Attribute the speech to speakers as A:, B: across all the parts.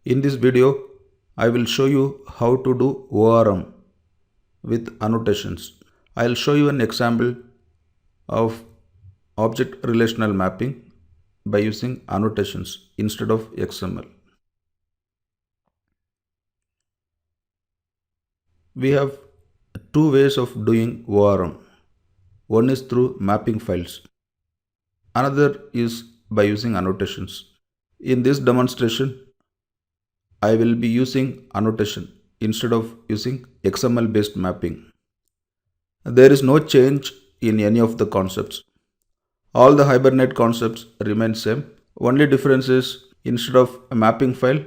A: In this video, I will show you how to do ORM with annotations. I'll show you an example of object relational mapping by using annotations instead of XML. We have two ways of doing ORM. One is through mapping files. Another is by using annotations. In this demonstration, I will be using annotation instead of using XML based mapping. There is no change in any of the concepts. All the Hibernate concepts remain same. Only difference is instead of a mapping file,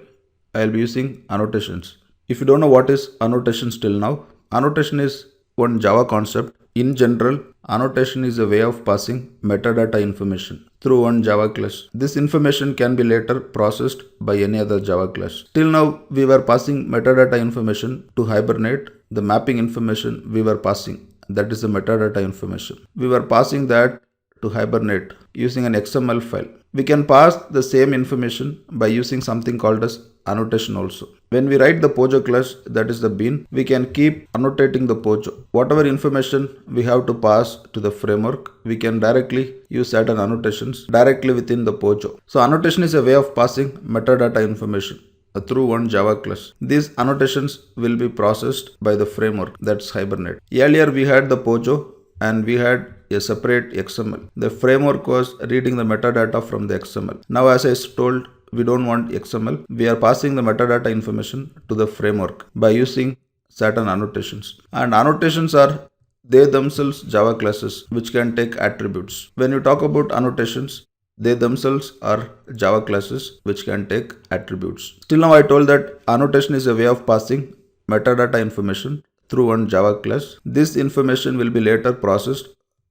A: I will be using annotations. If you don't know what is annotations till now, annotation is one Java concept. In general, annotation is a way of passing metadata information through one Java class. This information can be later processed by any other Java class. Till now, we were passing metadata information to Hibernate. The mapping information we were passing, that is the metadata information. We were passing that to Hibernate using an XML file. We can pass the same information by using something called as annotation also. When we write the Pojo class, that is the bean, we can keep annotating the Pojo. Whatever information we have to pass to the framework, we can directly use certain annotations directly within the Pojo. So annotation is a way of passing metadata information through one Java class. These annotations will be processed by the framework, that's Hibernate. Earlier we had the Pojo and we had a separate XML. The framework was reading the metadata from the XML. Now as I told, we don't want XML. We are passing the metadata information to the framework by using certain annotations. And annotations are they themselves Java classes which can take attributes. When you talk about annotations, they themselves are Java classes which can take attributes. Till now I told that annotation is a way of passing metadata information through one Java class. This information will be later processed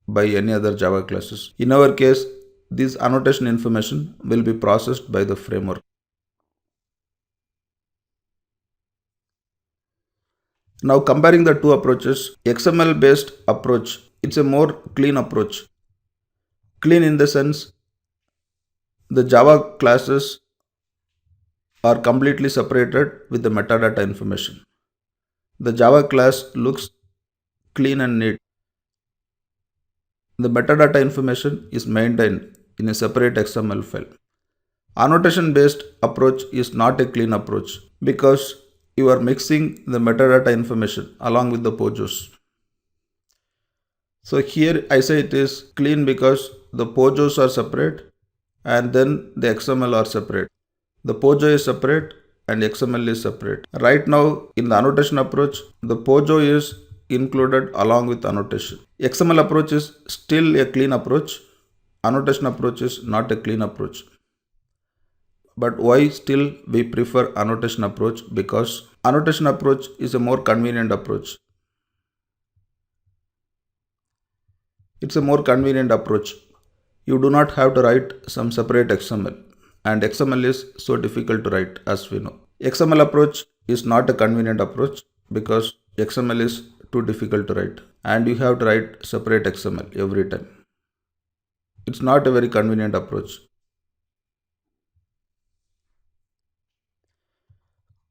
A: by any other Java classes. In our case, this annotation information will be processed by the framework. Now comparing the two approaches, XML based approach, it's a more clean approach. Clean in the sense, the Java classes are completely separated with the metadata information. The Java class looks clean and neat. The metadata information is maintained in a separate XML file. Annotation based approach is not a clean approach because you are mixing the metadata information along with the Pojos. So here I say it is clean because the Pojos are separate and then the XML are separate. The Pojo is separate and XML is separate. Right now in the annotation approach, the Pojo is included along with annotation. XML approach is still a clean approach. Annotation approach is not a clean approach. But why still we prefer annotation approach? Because annotation approach is a more convenient approach. It's a more convenient approach. You do not have to write some separate XML, and XML is so difficult to write as we know. XML approach is not a convenient approach because XML is too difficult to write and you have to write separate XML every time. It's not a very convenient approach.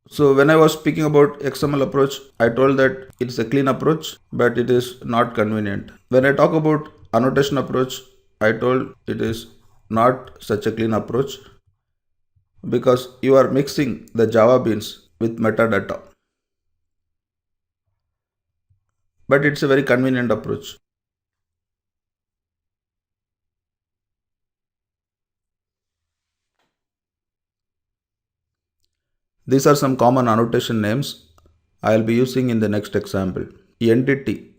A: So when I was speaking about XML approach, I told that it's a clean approach, but it is not convenient. When I talk about annotation approach, I told it is not such a clean approach because you are mixing the Java beans with metadata. But it's a very convenient approach. These are some common annotation names I will be using in the next example. Entity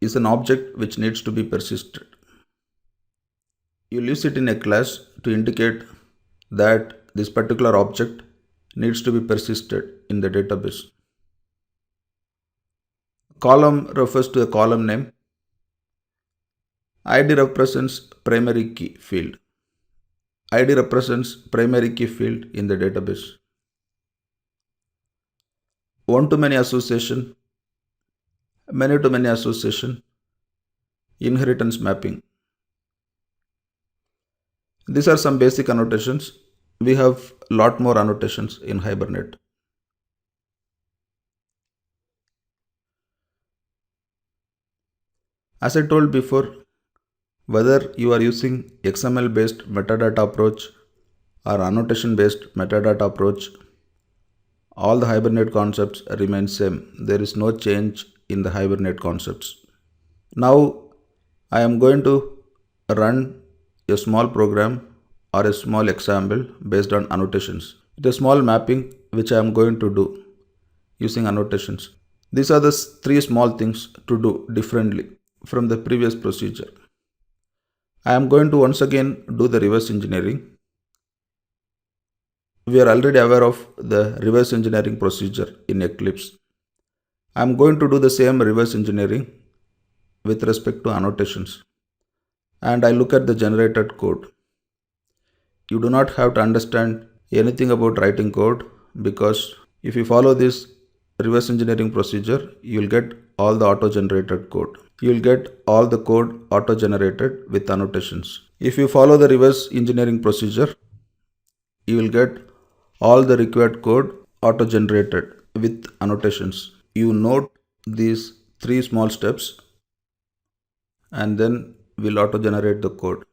A: is an object which needs to be persisted. You'll use it in a class to indicate that this particular object needs to be persisted in the database. Column refers to a column name. ID represents primary key field. ID represents primary key field in the database. One-to-many association, many-to-many association, inheritance mapping. These are some basic annotations. we have a lot more annotations in Hibernate. As I told before, whether you are using XML based metadata approach or annotation based metadata approach, all the Hibernate concepts remain same. There is no change in the Hibernate concepts. Now I am going to run a small program or a small example based on annotations. It is a small mapping which I am going to do using annotations. These are the three small things to do differently from the previous procedure. I am going to once again do the reverse engineering. We are already aware of the reverse engineering procedure in Eclipse. I am going to do the same reverse engineering with respect to annotations. And I look at the generated code. You do not have to understand anything about writing code, because if you follow this reverse engineering procedure, you will get all the auto generated code. You will get all the code auto generated with annotations. If you follow the reverse engineering procedure, you will get all the required code auto generated with annotations. You note these three small steps and then we'll auto generate the code.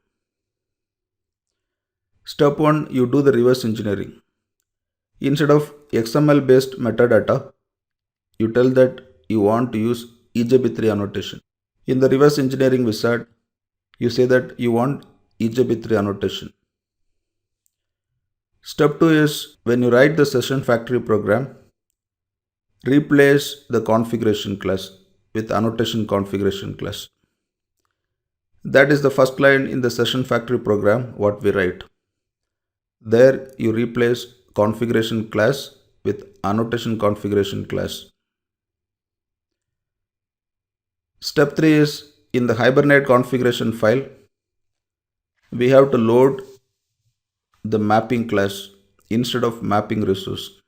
A: Step 1, you do the reverse engineering. Instead of XML based metadata, you tell that you want to use EJB3 annotation. In the reverse engineering wizard, you say that you want EJB3 annotation. Step 2 is, when you write the session factory program, replace the configuration class with annotation configuration class. That is the first line in the session factory program what we write. There you replace configuration class with annotation configuration class. Step 3 is, in the Hibernate configuration file, we have to load the mapping class instead of mapping resource.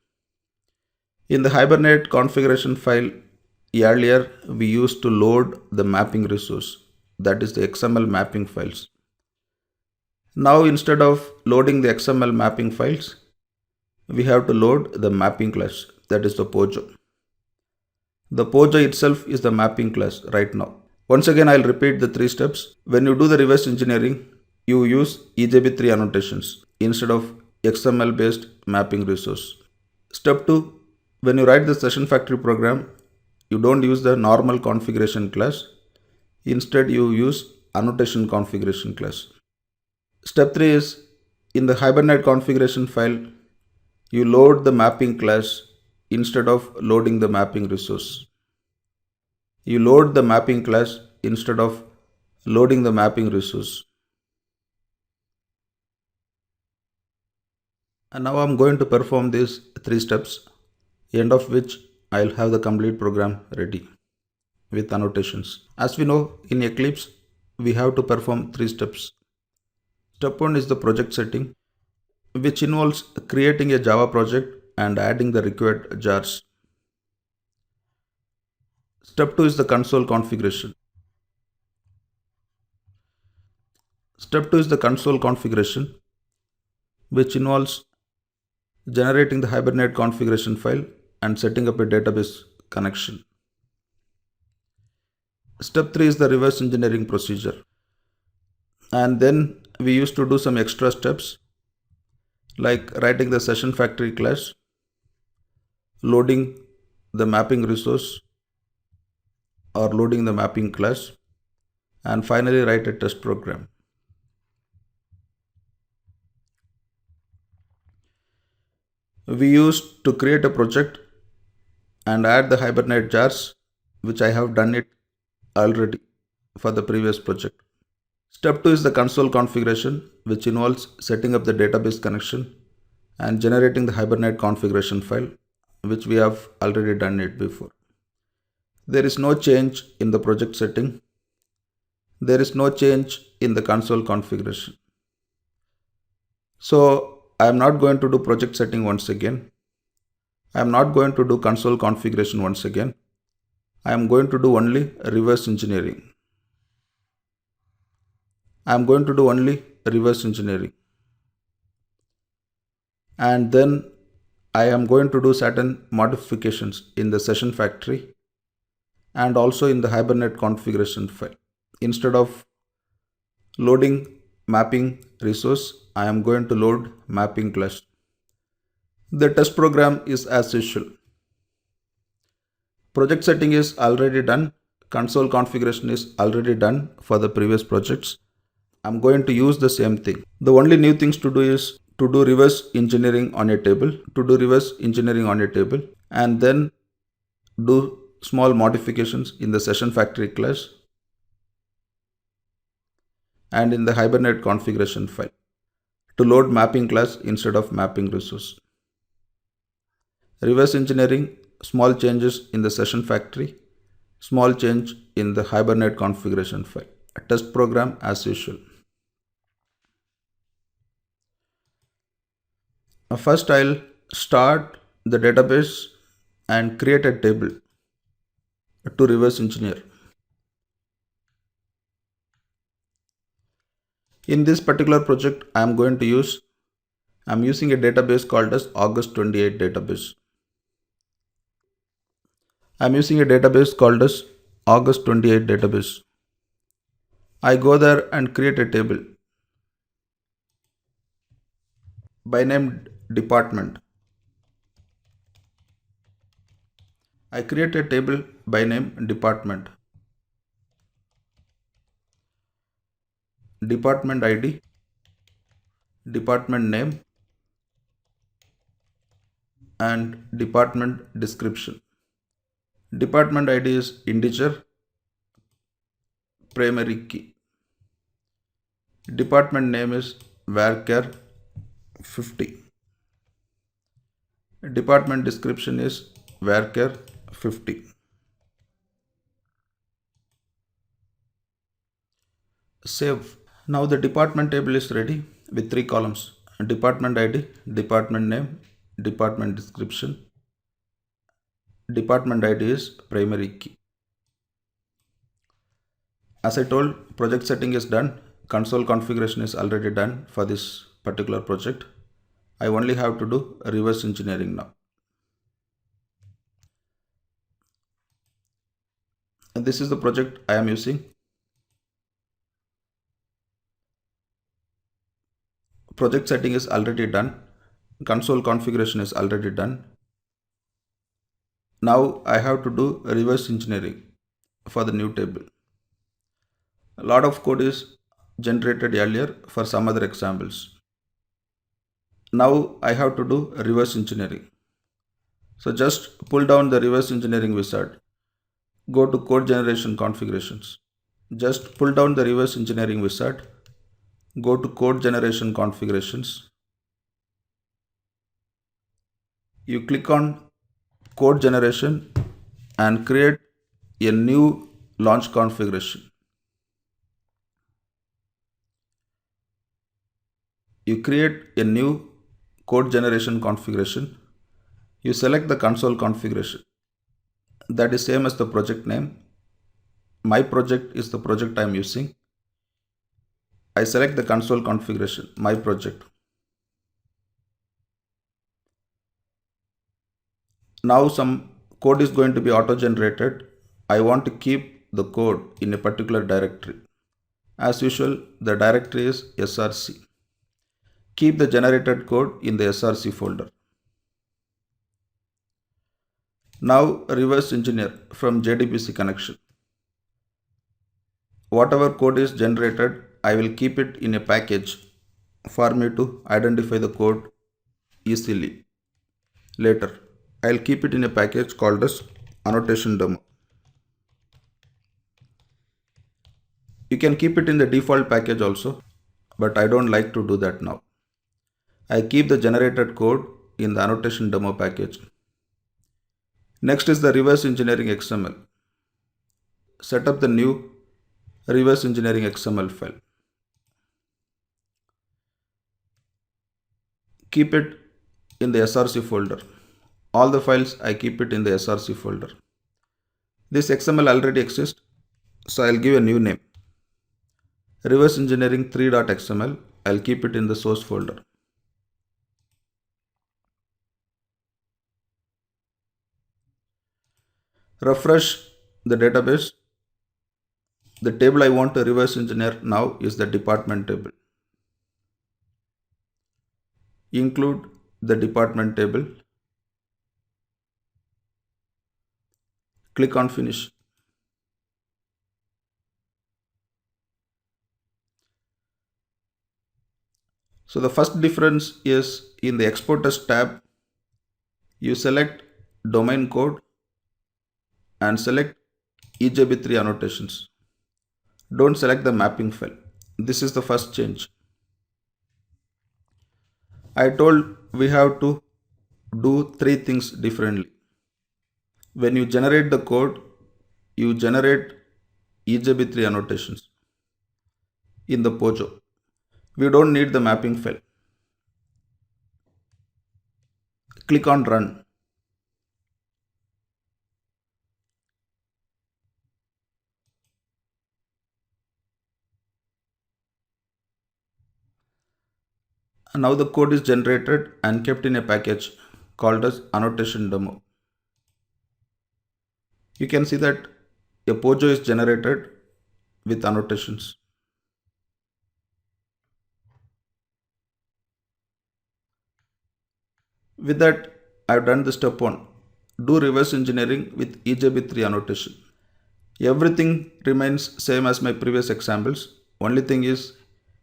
A: In the Hibernate configuration file, earlier we used to load the mapping resource, that is the XML mapping files. Now instead of loading the XML mapping files, we have to load the mapping class, that is the Pojo. The Pojo itself is the mapping class right now. Once again, I'll repeat the three steps. When you do the reverse engineering, you use EJB3 annotations instead of XML based mapping resource. Step 2, when you write the session factory program, you don't use the normal configuration class. Instead, you use annotation configuration class. Step 3 is, in the Hibernate configuration file, you load the mapping class instead of loading the mapping resource. You load the mapping class instead of loading the mapping resource. And now I'm going to perform these three steps, end of which I'll have the complete program ready with annotations. As we know, in Eclipse, we have to perform three steps. Step 1 is the project setting, which involves creating a Java project and adding the required jars. Step 2 is the console configuration. Step 2 is the console configuration, which involves generating the Hibernate configuration file and setting up a database connection. Step 3 is the reverse engineering procedure. And then we used to do some extra steps like writing the session factory class, loading the mapping resource or loading the mapping class, and finally write a test program. We used to create a project and add the Hibernate jars, which I have done it already for the previous project. Step 2 is the console configuration, which involves setting up the database connection and generating the Hibernate configuration file, which we have already done it before. There is no change in the project setting. There is no change in the console configuration. So I am not going to do project setting once again. I am not going to do console configuration once again. I am going to do only reverse engineering. I am going to do only reverse engineering. and then I am going to do certain modifications in the session factory and also in the Hibernate configuration file. Instead of loading mapping resource, I am going to load mapping class. The test program is as usual. Project setting is already done. Console configuration is already done for the previous projects. I'm going to use the same thing. The only new things to do is to do reverse engineering on a table, and then do small modifications in the session factory class and in the Hibernate configuration file to load mapping class instead of mapping resource. Reverse engineering, small changes in the session factory, small change in the Hibernate configuration file. A test program as usual. First, I'll start the database and create a table to reverse engineer. In this particular project, I'm using a database called as August 28 database. I'm using a database called as August 28 database. I go there and create a table by name department. I create a table by name department. Department ID, department name, and department description. Department ID is integer, primary key. Department name is varchar 50. Department description is varchar 50. Save. Now the department table is ready with 3 columns: department ID, department name, department description. Department ID is primary key. As I told, project setting is done. Console configuration is already done for this particular project. I only have to do reverse engineering now. And this is the project I am using. Project setting is already done. Console configuration is already done. Now I have to do reverse engineering for the new table. A lot of code is generated earlier for some other examples. Now I have to do reverse engineering. So just pull down the reverse engineering wizard. Go to code generation configurations. Just pull down the reverse engineering wizard. Go to code generation configurations. You click on code generation and create a new launch configuration. You create a new code generation configuration. You select the console configuration. That is same as the project name. My project is the project I am using. I select the console configuration, my project. Now some code is going to be auto-generated. I want to keep the code in a particular directory. As usual, the directory is src. Keep the generated code in the src folder. Now reverse engineer from JDBC connection. Whatever code is generated, I will keep it in a package for me to identify the code easily. Later, I'll keep it in a package called as annotation demo. You can keep it in the default package also, but I don't like to do that now. I keep the generated code in the annotation demo package. Next is the reverse engineering XML. Set up the new reverse engineering XML file. Keep it in the src folder. All the files I keep it in the src folder. This XML already exists, so I'll give a new name. Reverse engineering 3.xml. I'll keep it in the source folder. Refresh the database. The table I want to reverse engineer now is the department table. Include the department table. Click on finish. So the first difference is in the exporters tab, you select domain code and select EJB3 annotations. Don't select the mapping file. This is the first change. I told we have to do three things differently. When you generate the code, you generate EJB3 annotations in the Pojo. We don't need the mapping file. Click on run. And now the code is generated and kept in a package called as annotation demo. You can see that a Pojo is generated with annotations. With that, I've done the step 1. Do reverse engineering with EJB3 annotation. Everything remains same as my previous examples. Only thing is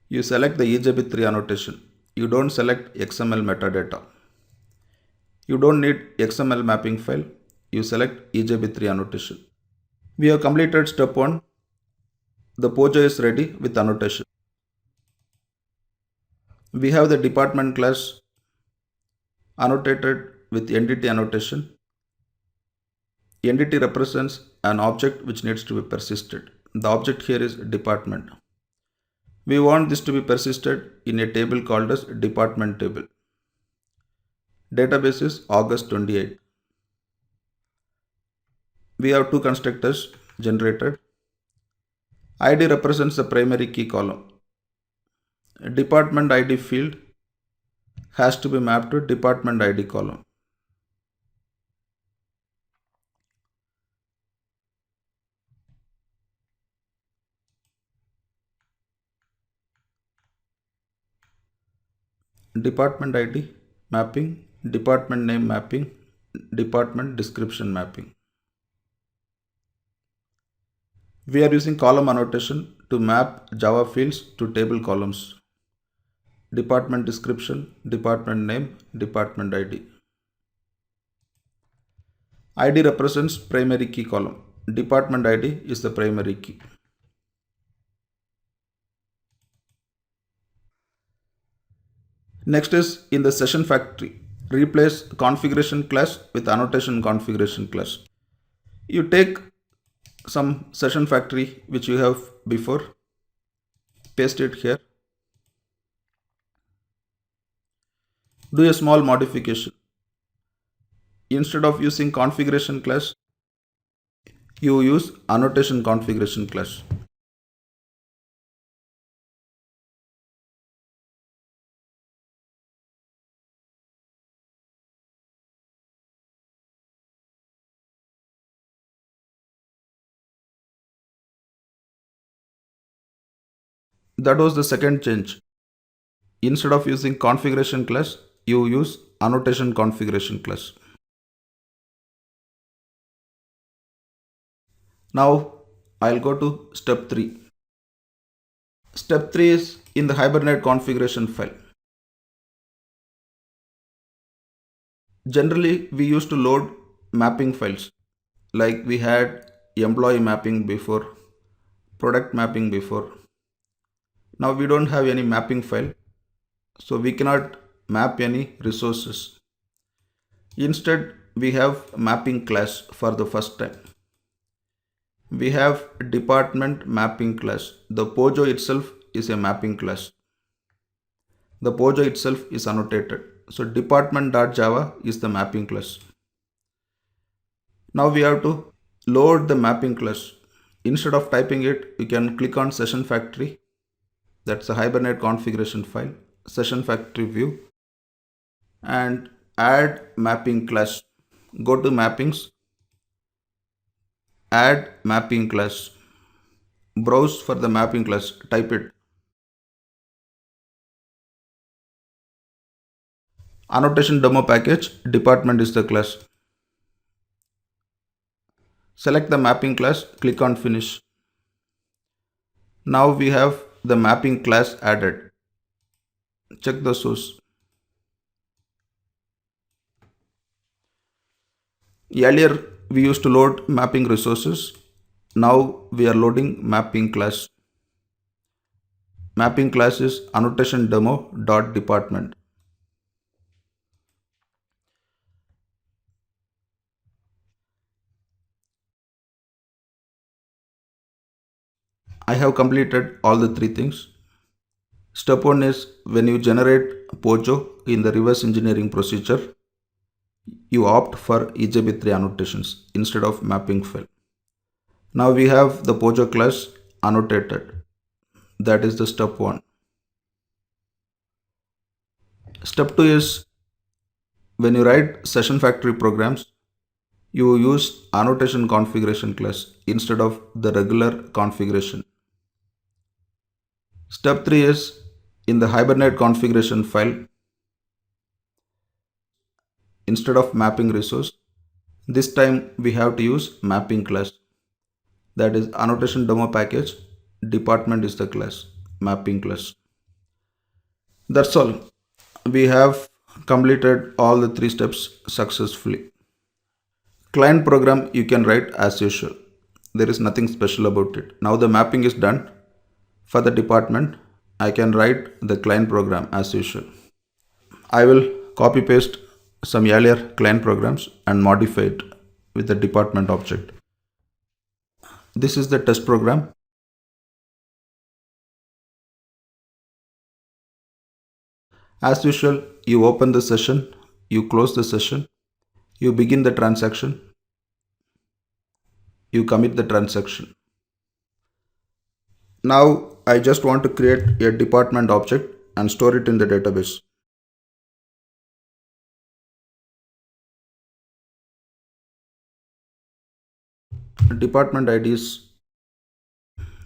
A: you select the EJB3 annotation. You don't select XML metadata. You don't need XML mapping file. You select EJB3 annotation. We have completed step 1. The Pojo is ready with annotation. We have the department class annotated with entity annotation. Entity represents an object which needs to be persisted. The object here is department. We want this to be persisted in a table called as department table. Database is August 28. We have two constructors generated. ID represents the primary key column. Department ID field has to be mapped to department ID column. Department ID mapping, department name mapping, department description mapping. We are using column annotation to map Java fields to table columns. Department description, department name, department ID. ID represents primary key column. Department ID is the primary key. Next is in the session factory. Replace configuration class with annotation configuration class. You take some session factory which you have before, paste it here. Do a small modification. Instead of using configuration class, you use annotation configuration class. That was the second change. Instead of using configuration class, you use annotation configuration class. Now I'll go to step 3. Step 3 is in the Hibernate configuration file. Generally, we used to load mapping files like we had employee mapping before, product mapping before. Now we don't have any mapping file, so we cannot map any resources. Instead, we have mapping class for the first time. We have department mapping class. The Pojo itself is a mapping class. The Pojo itself is annotated. So department.java is the mapping class. Now we have to load the mapping class. Instead of typing it, you can click on session factory. That's the Hibernate configuration file, session factory view, and add mapping class. Go to mappings, Add mapping class. Browse for the mapping class. Type it. Annotation demo package. Department is the class. Select the mapping class. Click on finish. Now we have the mapping class added. Check the source. Earlier we used to load mapping resources. Now we are loading mapping class. Mapping class is annotation demo dot department. I have completed all the three things. Step 1 is when you generate Pojo in the reverse engineering procedure, you opt for EJB3 annotations instead of mapping file. Now we have the Pojo class annotated. That is the step 1. Step 2 is when you write session factory programs, you use annotation configuration class instead of the regular configuration. Step 3 is in the Hibernate configuration file, instead of mapping resource, this time we have to use mapping class. That is annotation demo package. Department is the class. Mapping class. That's all. We have completed all the three steps successfully. Client program you can write as usual. There is nothing special about it. Now the mapping is done. For the department, I can write the client program as usual. I will copy paste some earlier client programs and modify it with the department object. This is the test program. As usual, you open the session, you close the session, you begin the transaction, you commit the transaction. Now I just want to create a department object and store it in the database. Department ID is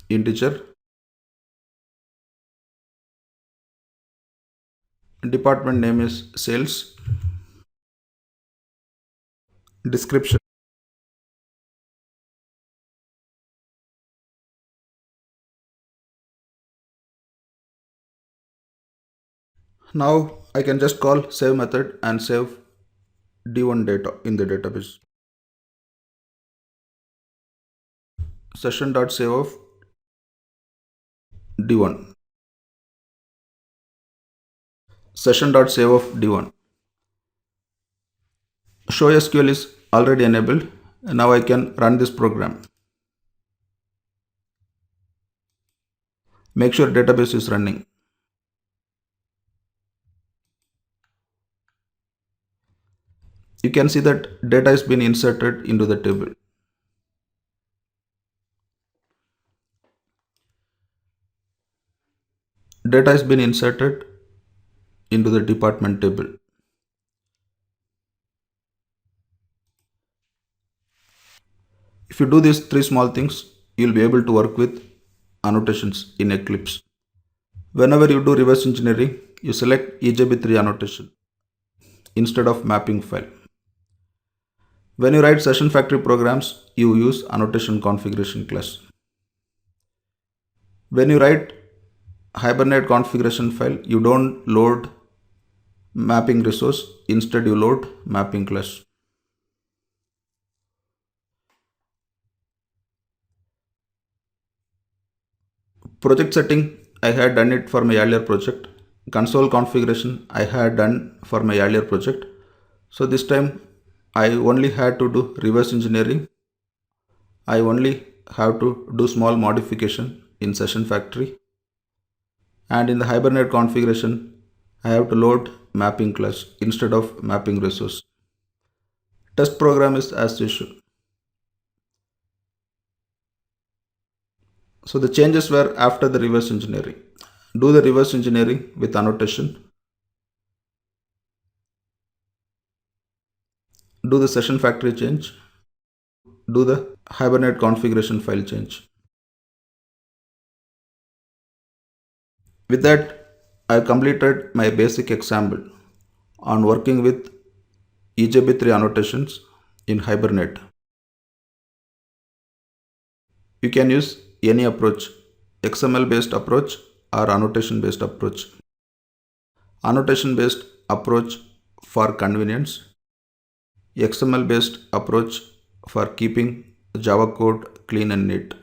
A: integer. Department name is sales. Description. Now I can just call save method and save D1 data in the database. Session.save of D1. Session.save of D1. Show SQL is already enabled. Now I can run this program. Make sure database is running. You can see that data has been inserted into the table. Data has been inserted into the department table. If you do these three small things, you'll be able to work with annotations in Eclipse. Whenever you do reverse engineering, you select EJB3 annotation instead of mapping file. When you write session factory programs, you use annotation configuration class. When you write Hibernate configuration file, you don't load mapping resource, instead you load mapping class. Project setting, I had done it for my earlier project. Console configuration, I had done for my earlier project. So this time I only had to do reverse engineering. I only have to do small modification in session factory. And in the Hibernate configuration, I have to load mapping class instead of mapping resource. Test program is as usual. So the changes were after the reverse engineering. Do the reverse engineering with annotation. Do the session factory change. do the Hibernate configuration file change. With that, I completed my basic example on working with EJB3 annotations in Hibernate. You can use any approach, XML based approach or annotation based approach. Annotation based approach for convenience, XML based approach for keeping Java code clean and neat.